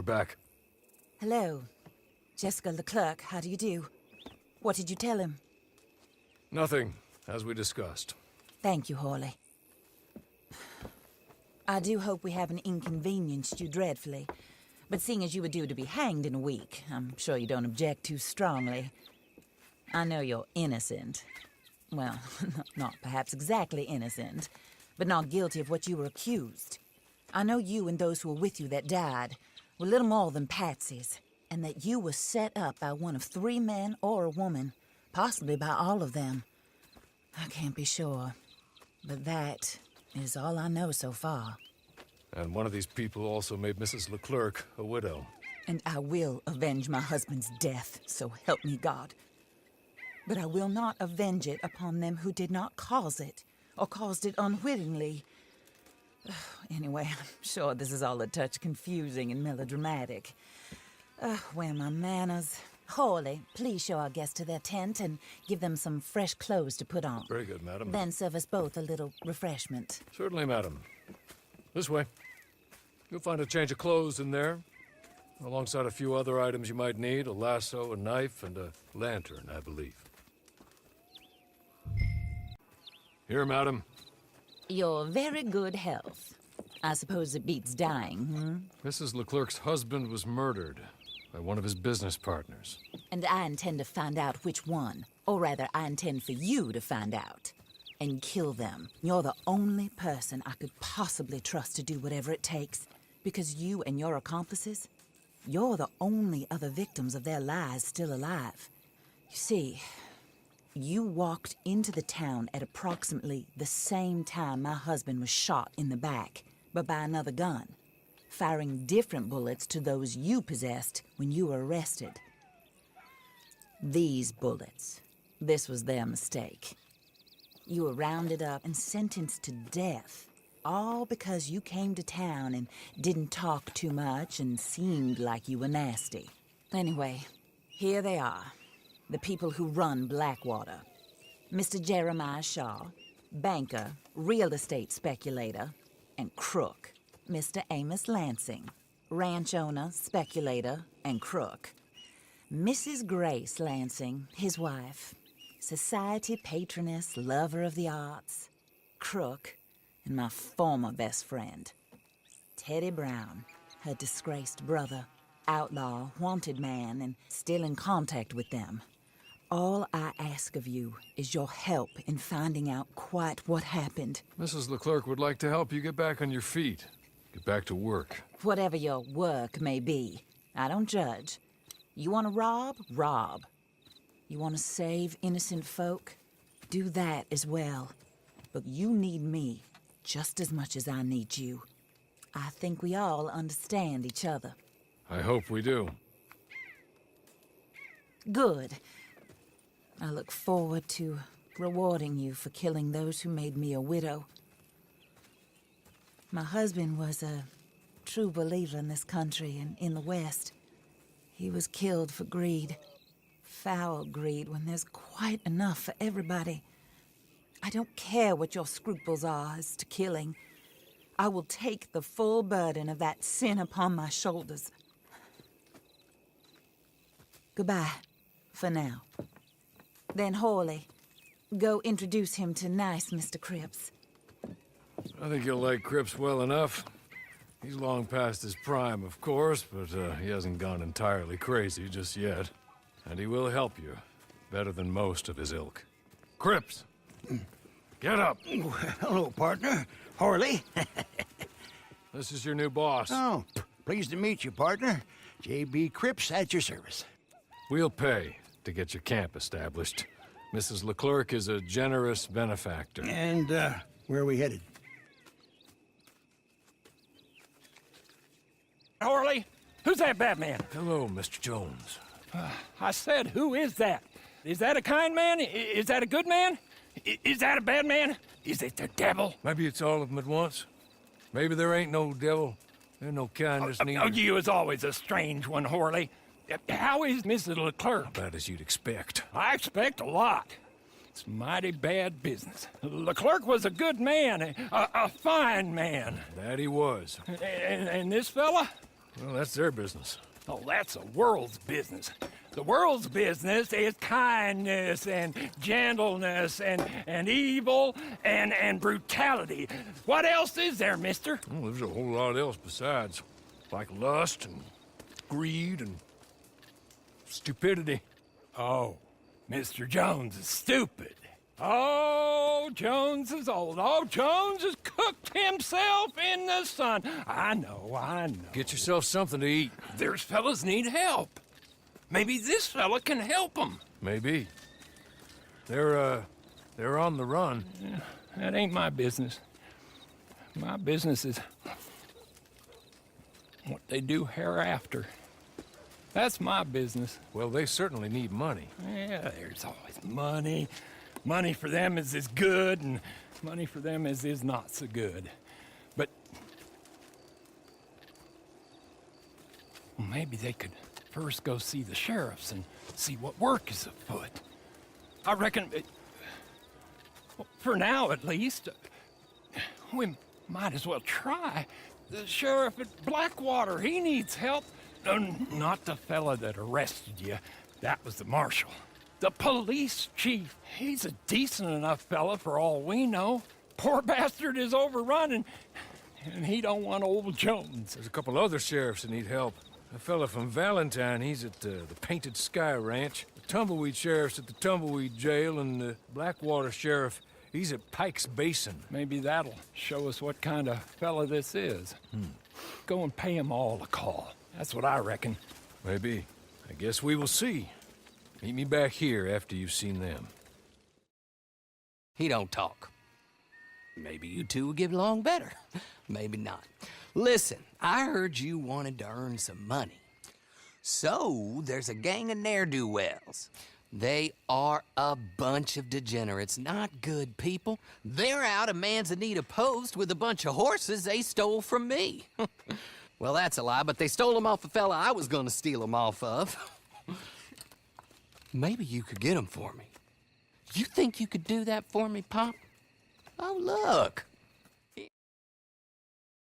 back. Hello. Jessica Leclerc, how do you do? What did you tell him? Nothing, as we discussed. Thank you, Hawley. I do hope we haven't inconvenienced you dreadfully. But seeing as you were due to be hanged in a week, I'm sure you don't object too strongly. I know you're innocent. Well, not perhaps exactly innocent, but not guilty of what you were accused. I know you and those who were with you that died were little more than patsies, and that you were set up by one of 3 men or a woman, possibly by all of them. I can't be sure, but that is all I know so far. And one of these people also made Mrs. Leclerc a widow. And I will avenge my husband's death, so help me God. But I will not avenge it upon them who did not cause it, or caused it unwittingly. Anyway, I'm sure this is all a touch confusing and melodramatic. Where are my manners? Hawley, please show our guests to their tent and give them some fresh clothes to put on. Very good, madam. Then serve us both a little refreshment. Certainly, madam. This way. You'll find a change of clothes in there, alongside a few other items you might need, a lasso, a knife, and a lantern, I believe. Here, madam. Your very good health. I suppose it beats dying, hmm? Mrs. Leclerc's husband was murdered by one of his business partners. And I intend to find out which one. Or rather, I intend for you to find out. And kill them. You're the only person I could possibly trust to do whatever it takes. Because you and your accomplices, you're the only other victims of their lies still alive. You see, you walked into the town at approximately the same time my husband was shot in the back, but by another gun, firing different bullets to those you possessed when you were arrested. These bullets, this was their mistake. You were rounded up and sentenced to death, all because you came to town and didn't talk too much and seemed like you were nasty. Anyway, here they are. The people who run Blackwater. Mr. Jeremiah Shaw, banker, real estate speculator, and crook. Mr. Amos Lansing, ranch owner, speculator, and crook. Mrs. Grace Lansing, his wife, society patroness, lover of the arts, crook, and my former best friend. Teddy Brown, her disgraced brother, outlaw, wanted man, and still in contact with them. All I ask of you is your help in finding out quite what happened. Mrs. Leclerc would like to help you get back on your feet. Get back to work. Whatever your work may be, I don't judge. You want to rob? Rob. You want to save innocent folk? Do that as well. But you need me just as much as I need you. I think we all understand each other. I hope we do. Good. I look forward to rewarding you for killing those who made me a widow. My husband was a true believer in this country and in the West. He was killed for greed. Foul greed when there's quite enough for everybody. I don't care what your scruples are as to killing. I will take the full burden of that sin upon my shoulders. Goodbye, for now. Then Hawley, go introduce him to nice Mr. Cripps. I think you'll like Cripps well enough. He's long past his prime, of course, but he hasn't gone entirely crazy just yet. And he will help you, better than most of his ilk. Cripps! Get up! Hello, partner. Hawley. This is your new boss. Oh, pleased to meet you, partner. J.B. Cripps at your service. We'll pay to get your camp established. Mrs. Leclerc is a generous benefactor. And, where are we headed? Hawley, who's that Batman? Hello, Mr. Jones. I said, who is that? Is that a kind man? Is that a good man? Is that a bad man? Is it the devil? Maybe it's all of them at once. Maybe there ain't no devil. There's no kindness neither. Oh, you is always a strange one, Hawley. How is Mrs. Leclerc? About as you'd expect. I expect a lot. It's mighty bad business. Leclerc was a good man, a fine man. That he was. And this fella? Well, that's their business. Oh, that's the world's business. The world's business is kindness and gentleness and evil and brutality. What else is there, mister? Well, there's a whole lot else besides. Like lust and greed and stupidity. Oh, Mr. Jones is stupid. Oh, Jones is old. Oh, Jones has cooked himself in the sun. I know. Get yourself something to eat. There's fellas need help. Maybe this fella can help them. Maybe. They're on the run. That ain't my business. My business is what they do hereafter. That's my business. Well, they certainly need money. Yeah, there's always money. Money for them is good, and money for them is not so good. But well, maybe they could first go see the sheriffs and see what work is afoot. I reckon, well, for now at least, we might as well try. The sheriff at Blackwater, he needs help. Not the fella that arrested you. That was the marshal. The police chief. He's a decent enough fella for all we know. Poor bastard is overrun, and he don't want old Jones. There's a couple other sheriffs that need help. A fella from Valentine, he's at the Painted Sky Ranch. The Tumbleweed sheriff's at the Tumbleweed Jail, and the Blackwater sheriff, he's at Pike's Basin. Maybe that'll show us what kind of fella this is. Go and pay 'em all a call. That's what I reckon. Maybe. I guess we will see. Meet me back here after you've seen them. He don't talk. Maybe you two will get along better. Maybe not. Listen, I heard you wanted to earn some money. So, there's a gang of ne'er-do-wells. They are a bunch of degenerates, not good people. They're out of Manzanita Post with a bunch of horses they stole from me. Well, that's a lie, but they stole them off a fella I was gonna steal them off of. Maybe you could get them for me. You think you could do that for me, Pop? Oh, look.